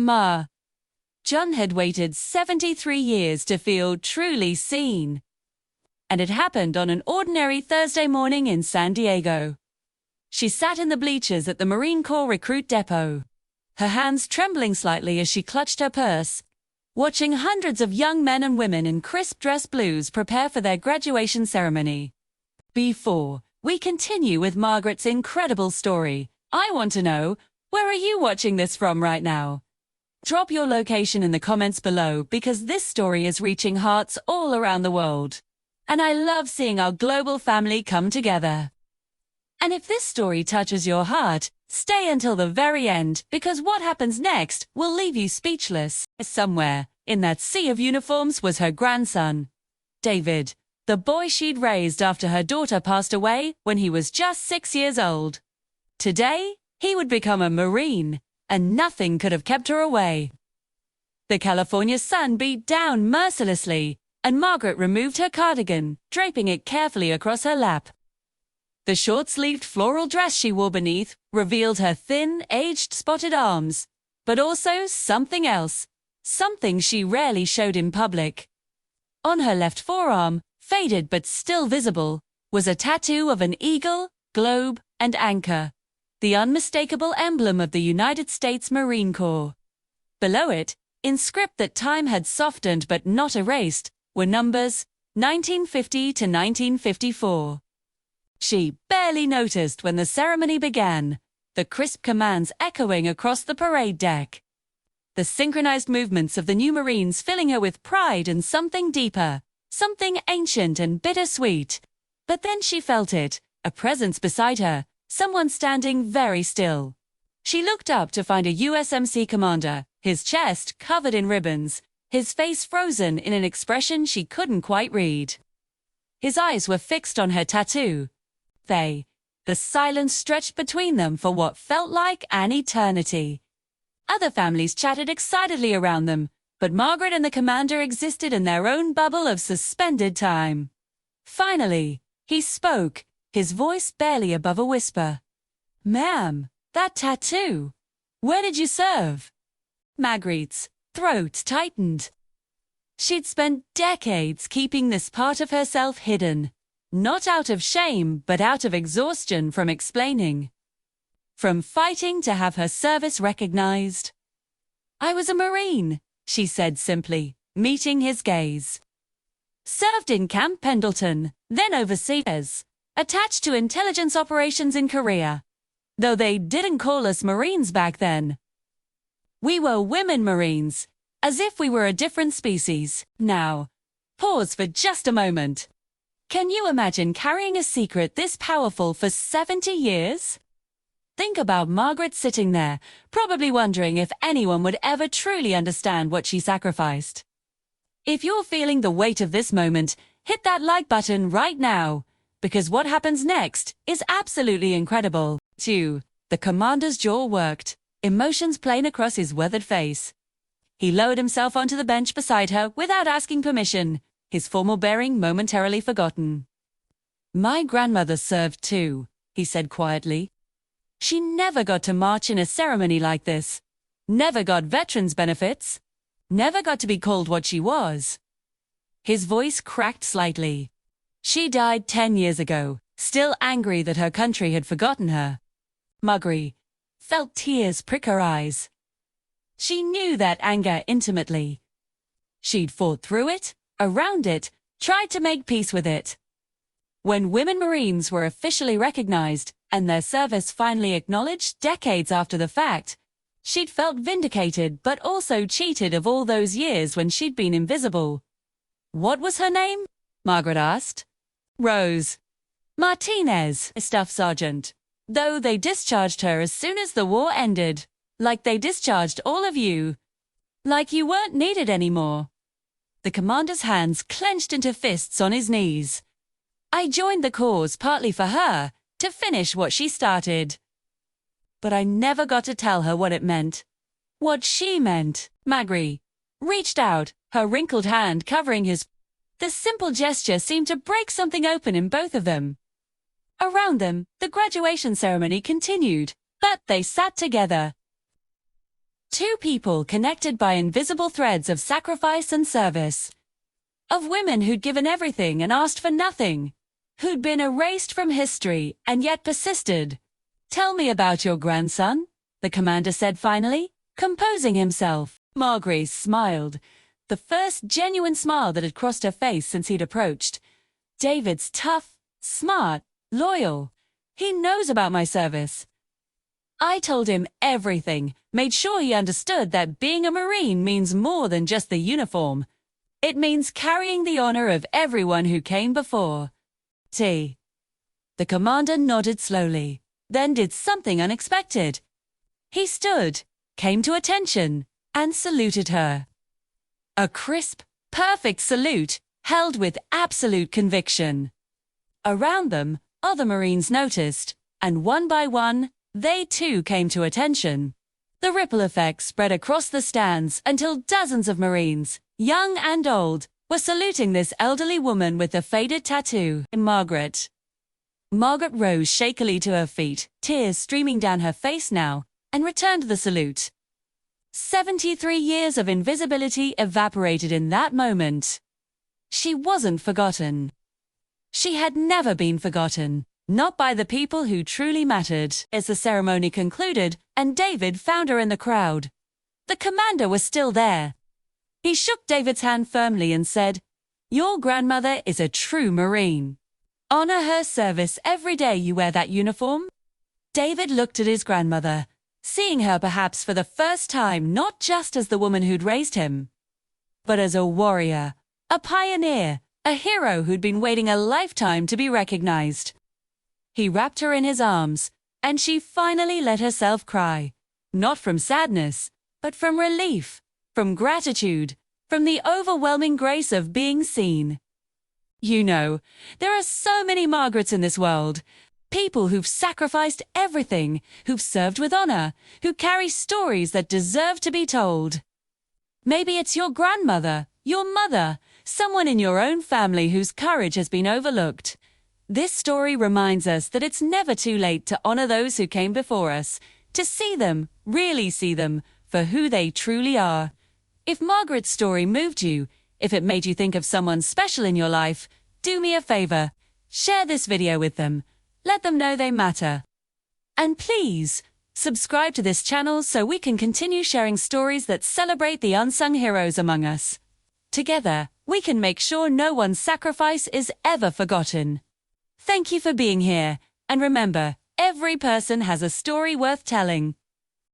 Ma. John had waited 73 years to feel truly seen. And it happened on an ordinary Thursday morning in San Diego. She sat in the bleachers at the Marine Corps recruit depot, her hands trembling slightly as she clutched her purse, watching hundreds of young men and women in crisp dress blues prepare for their graduation ceremony. Before we continue with Margaret's incredible story, I want to know, where are you watching this from right now? Drop your location in the comments below because this story is reaching hearts all around the world. And I love seeing our global family come together. And if this story touches your heart, stay until the very end because what happens next will leave you speechless. Somewhere in that sea of uniforms was her grandson, David, the boy she'd raised after her daughter passed away when he was just 6 years old. Today, he would become a Marine, and nothing could have kept her away. The California sun beat down mercilessly, and Margaret removed her cardigan, draping it carefully across her lap. The short-sleeved floral dress she wore beneath revealed her thin, aged, spotted arms, but also something else, something she rarely showed in public. On her left forearm, faded but still visible, was a tattoo of an eagle, globe, and anchor, the unmistakable emblem of the United States Marine Corps. Below it, in script that time had softened but not erased, were numbers 1950 to 1954. She barely noticed when the ceremony began, the crisp commands echoing across the parade deck. The synchronized movements of the new Marines filling her with pride and something deeper, something ancient and bittersweet. But then she felt it, a presence beside her, someone standing very still. She looked up to find a USMC commander, his chest covered in ribbons, his face frozen in an expression she couldn't quite read. His eyes were fixed on her tattoo. The silence stretched between them for what felt like an eternity. Other families chatted excitedly around them, but Margaret and the commander existed in their own bubble of suspended time. Finally, he spoke, his voice barely above a whisper. "Ma'am, that tattoo. Where did you serve?" Margaret's throat tightened. She'd spent decades keeping this part of herself hidden, not out of shame, but out of exhaustion from explaining. From fighting to have her service recognized. "I was a Marine," she said simply, meeting his gaze. "Served in Camp Pendleton, then overseas, attached to intelligence operations in Korea. Though they didn't call us Marines back then. We were women Marines, as if we were a different species." Now, pause for just a moment. Can you imagine carrying a secret this powerful for 70 years? Think about Margaret sitting there, probably wondering if anyone would ever truly understand what she sacrificed. If you're feeling the weight of this moment, hit that like button right now, because what happens next is absolutely incredible. 2. The commander's jaw worked, emotions playing across his weathered face. He lowered himself onto the bench beside her without asking permission, his formal bearing momentarily forgotten. "My grandmother served too," he said quietly. "She never got to march in a ceremony like this, never got veterans benefits, never got to be called what she was." His voice cracked slightly. "She died 10 years ago, still angry that her country had forgotten her." Margaret felt tears prick her eyes. She knew that anger intimately. She'd fought through it, around it, tried to make peace with it. When women Marines were officially recognized and their service finally acknowledged decades after the fact, she'd felt vindicated but also cheated of all those years when she'd been invisible. "What was her name?" Margaret asked. "Rose Martinez, Staff Sergeant. Though they discharged her as soon as the war ended. Like they discharged all of you. Like you weren't needed anymore." The commander's hands clenched into fists on his knees. "I joined the cause partly for her, to finish what she started. But I never got to tell her what it meant. What she meant." Margaret reached out, her wrinkled hand covering his. The simple gesture seemed to break something open in both of them. Around them, the graduation ceremony continued, but they sat together. Two people connected by invisible threads of sacrifice and service. Of women who'd given everything and asked for nothing. Who'd been erased from history and yet persisted. "Tell me about your grandson," the commander said finally, composing himself. Marguerite smiled, the first genuine smile that had crossed her face since he'd approached. "David's tough, smart, loyal. He knows about my service. I told him everything, made sure he understood that being a Marine means more than just the uniform. It means carrying the honor of everyone who came before." The commander nodded slowly, then did something unexpected. He stood, came to attention, and saluted her. A crisp, perfect salute, held with absolute conviction. Around them, other Marines noticed, and one by one, they too came to attention. The ripple effect spread across the stands until dozens of Marines, young and old, were saluting this elderly woman with the faded tattoo. Margaret rose shakily to her feet, tears streaming down her face now, and returned the salute. 73 years of invisibility evaporated in that moment. She wasn't forgotten. She had never been forgotten, not by the people who truly mattered. As the ceremony concluded and David found her in the crowd, the commander was still there. He shook David's hand firmly and said, "Your grandmother is a true Marine. Honor her service every day you wear that uniform." David looked at his grandmother, seeing her perhaps for the first time not just as the woman who'd raised him, but as a warrior, a pioneer, a hero who'd been waiting a lifetime to be recognized. He wrapped her in his arms, and she finally let herself cry, not from sadness, but from relief, from gratitude, from the overwhelming grace of being seen. You know, there are so many Margarets in this world. People who've sacrificed everything, who've served with honor, who carry stories that deserve to be told. Maybe it's your grandmother, your mother, someone in your own family whose courage has been overlooked. This story reminds us that it's never too late to honor those who came before us, to see them, really see them, for who they truly are. If Margaret's story moved you, if it made you think of someone special in your life, do me a favor, share this video with them. Let them know they matter. And please, subscribe to this channel so we can continue sharing stories that celebrate the unsung heroes among us. Together, we can make sure no one's sacrifice is ever forgotten. Thank you for being here, and remember, every person has a story worth telling.